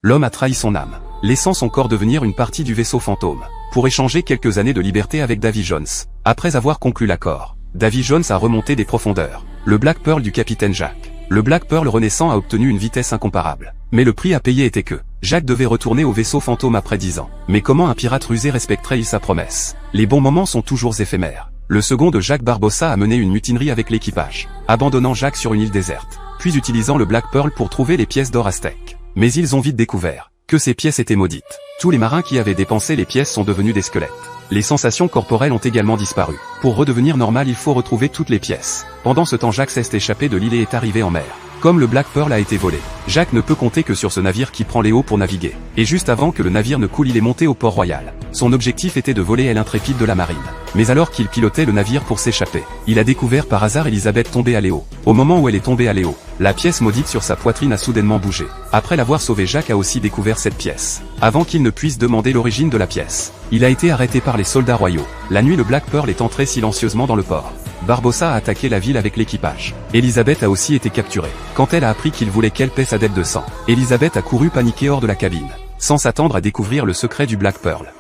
L'homme a trahi son âme, laissant son corps devenir une partie du vaisseau fantôme, pour échanger quelques années de liberté avec Davy Jones. Après avoir conclu l'accord, Davy Jones a remonté des profondeurs le Black Pearl du capitaine Jack. Le Black Pearl renaissant a obtenu une vitesse incomparable. Mais le prix à payer était que Jack devait retourner au vaisseau fantôme après 10 ans. Mais comment un pirate rusé respecterait-il sa promesse? Les bons moments sont toujours éphémères. Le second de Jack Barbossa a mené une mutinerie avec l'équipage, abandonnant Jack sur une île déserte, puis utilisant le Black Pearl pour trouver les pièces d'or aztèques. Mais ils ont vite découvert que ces pièces étaient maudites. Tous les marins qui avaient dépensé les pièces sont devenus des squelettes. Les sensations corporelles ont également disparu. Pour redevenir normal, il faut retrouver toutes les pièces. Pendant ce temps, Jack s'est échappé de l'île et est arrivé en mer. Comme le Black Pearl a été volé, Jack ne peut compter que sur ce navire qui prend les hauts pour naviguer. Et juste avant que le navire ne coule, il est monté au port royal. Son objectif était de voler l'intrépide de la marine. Mais alors qu'il pilotait le navire pour s'échapper, il a découvert par hasard Elizabeth tombée à l'éau. Au moment où elle est tombée à l'éau, la pièce maudite sur sa poitrine a soudainement bougé. Après l'avoir sauvée, Jack a aussi découvert cette pièce. Avant qu'il ne puisse demander l'origine de la pièce, il a été arrêté par les soldats royaux. La nuit, le Black Pearl est entré silencieusement dans le port. Barbossa a attaqué la ville avec l'équipage. Elizabeth a aussi été capturée. Quand elle a appris qu'il voulait qu'elle paie sa dette de sang, Elizabeth a couru paniquée hors de la cabine, sans s'attendre à découvrir le secret du Black Pearl.